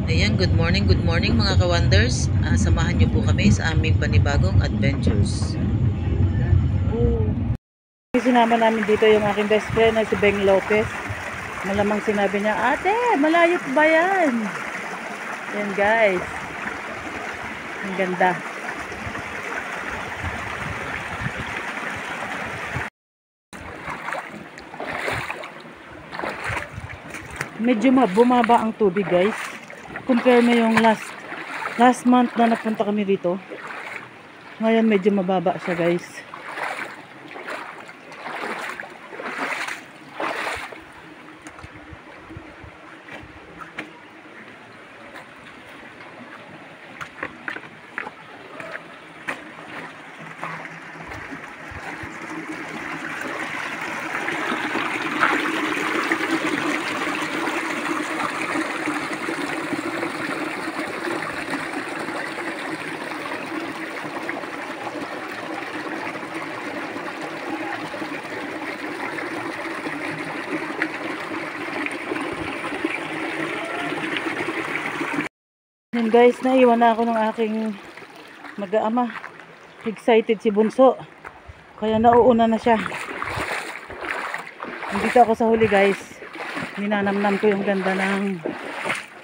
Ayan, good morning mga ka-wonders. Samahan niyo po kami sa aming panibagong adventures. Sinama namin dito yung aking best friend na si Beng Lopez. Malamang sinabi niya, ate, malayo ba yan? Yan guys. Ang ganda. Medyo bumaba ang tubig guys. Compare mo yung last month na napunta kami dito. Ngayon medyo mababa siya guys. And guys, naiwan na ako ng aking mag-aama. Excited si Bunso. Kaya nauuna na siya. Nandito ako sa huli guys. Ninanamnam ko yung ganda ng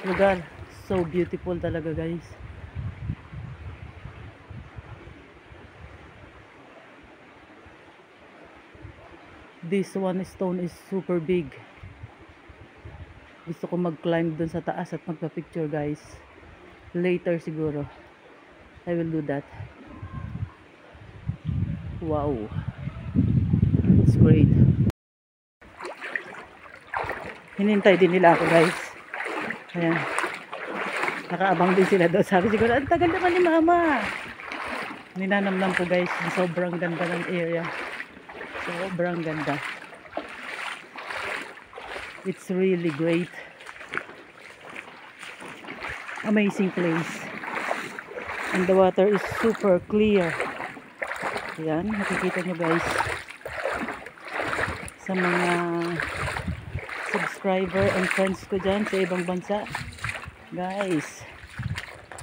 lugar. So beautiful talaga guys. This one stone is super big. Gusto ko mag-climb dun sa taas at magpa-picture guys. Later siguro I will do that. Wow, it's great. Hinintay din nila ako guys. Ayan, nakaabang din sila doon. Sabi siguro, ang tagal naman ni mama. Ninanamnam ko guys. Sobrang ganda ng area. Sobrang ganda. It's really great. Amazing place. And the water is super clear. Ayan, nakikita nyo guys. Sa mga subscriber and friends ko dyan sa ibang bansa. Guys,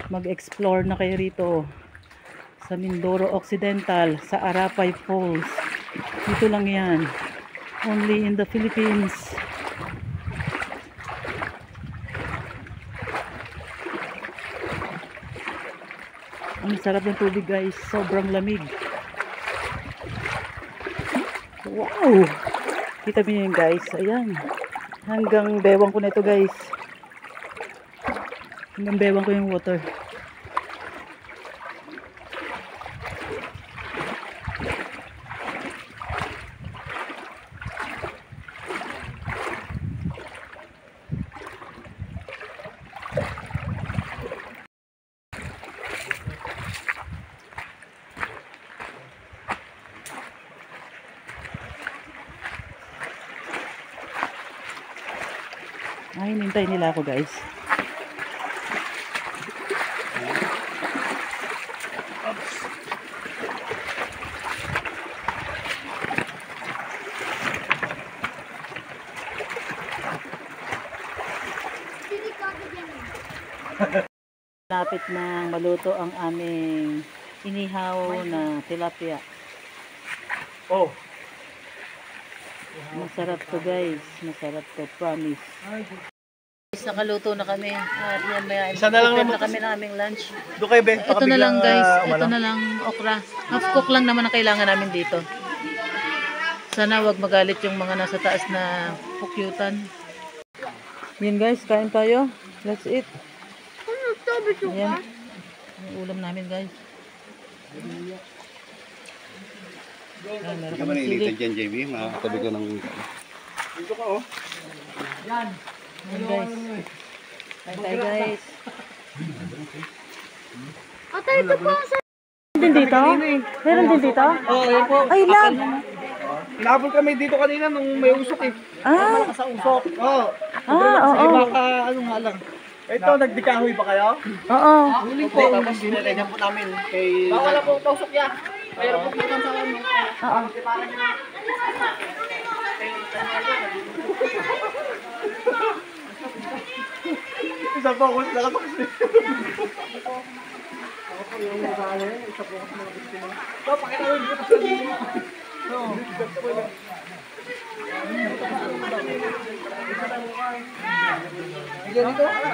mag-explore na kayo rito. Sa Mindoro Occidental, sa Arapay Falls. Dito lang yan. Only in the Philippines. Ang sarap ng tubig guys, sobrang lamig. Wow! Kita mo yun guys, ayan. Hanggang bewang ko na ito guys. Hanggang bewang ko yung water. Ay, hinintay nila ako guys. Lapit na maluto ang aming inihaw na tilapia. Oh. Masarap to guys. Masarap to, promise. Nakaluto na kami. At yan maya, na kami ng aming lunch. Ito na lang guys. Ito na lang okra. Half cook lang naman ang kailangan namin dito. Sana wag magalit yung mga nasa taas na pukyutan. Yan guys, kain tayo. Let's eat. Ayan. Yung ulam namin guys. Hindi ka manilitan dyan, JB. Makatabi ko ng... Dito ka, oh. Yan. Ayan, guys. Kain tayo, guys. Ate, ito po. Meron din dito? Meron din dito? Oo, yun po. Ay, lab. Hinabol kami dito kanina nung may usok eh. Ah. Malakas ang usok. Oo. Oo. Baka ano nga lang. Ito, nagdikahoy ba kayo? Oo. Huli po. Tapos binilagyan po namin kay... Baka wala po pausok niya. Mayroon po kita sa ano. Oo. Isa pa ako, nakatakot.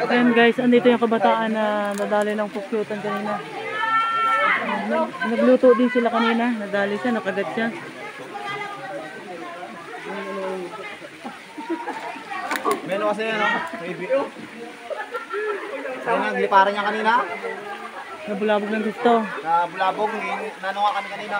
Ayan guys, andito yung kabataan na nadali ng pukyutan kanina. Nagluto din sila kanina, nadali siya, nakagat siya. Meron kasi yan, no? Maybe. Kaya nagliparan niya kanina. Nabulabog ng gusto. Nabulabog, nanunga kami kanina.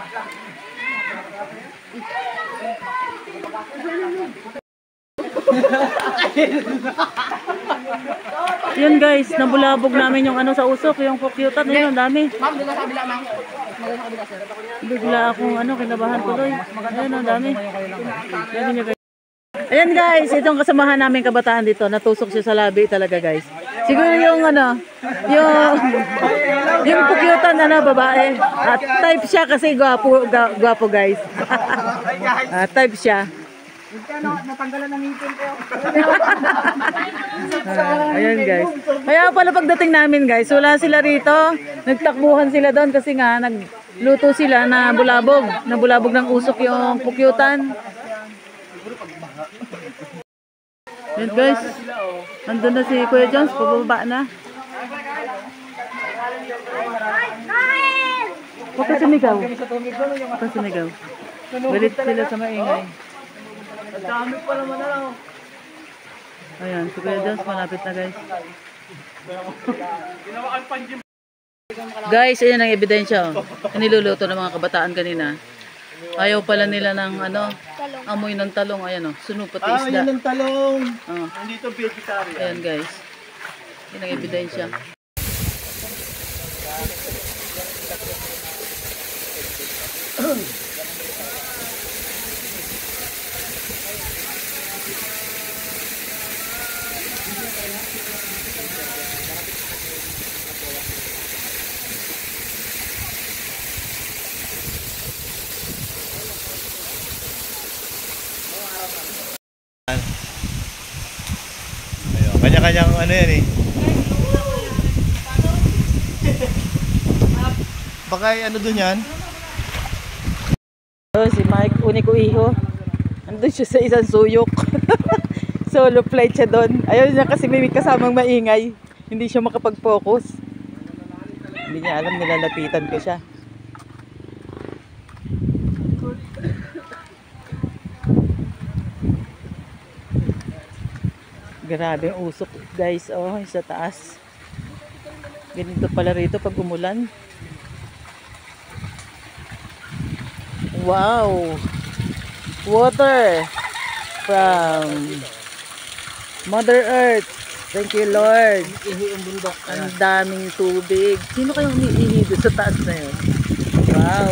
Yun guys, nabulabog namin yung ano sa usok, yung pukyutan. Yun, ang dami. Ma'am, doon sa kabila, ma'am. Maganda sa kabila, sir. Bigla akong ano, kinabahan tuloy. Ayun, ang dami. Ayun niya guys. Ayan guys, itong kasamahan namin kabataan dito, natusok siya sa labi talaga guys. Siguro yung ano, yung pukyutan ano, babae. At type siya kasi gwapo guys. Type siya. Natanggalan ng ngipin ko. Ayan guys. Kaya pala pagdating namin guys, wala sila rito. Nagtakbuhan sila doon kasi nga nagluto sila na bulabog. Nabulabog ng usok yung pukyutan. Yan guys. Nandun na si Kuya Jones, pababa na. Huwag ka sumigaw. Huwag ka sumigaw. Galit sila sa maingay. Ayan, si Kuya Jones, malapit na guys. Guys, ayan ang ebidensya. Niluluto ng mga kabataan kanina. Ayaw pala nila ng ano, amoy ng talong. Ayan o, sunog pati isda. Yun ang talong. Oh. Nandito vegetarian. Ayan guys. Yan ang ebidensya. Ayun, kanya-kanyang ano yan eh. Baka ano dun yan? Oh, si Mike Unico Iho. Andun siya sa isang suyok. Solo flight siya doon. Ayaw niya kasi may kasamang maingay. Hindi siya makapag-focus. Hindi niya alam, nilalapitan ko siya. Grabe ang usok guys, oh, sa taas. Ganito pala rito pag umulan. Wow! Water from Mother Earth. Thank you Lord. Ang daming tubig. Sino kayong umiihi doon sa taas na yun? Wow!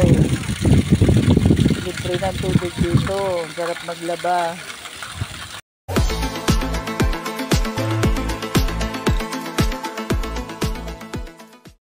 Libre ng tubig dito. Sarap maglaba.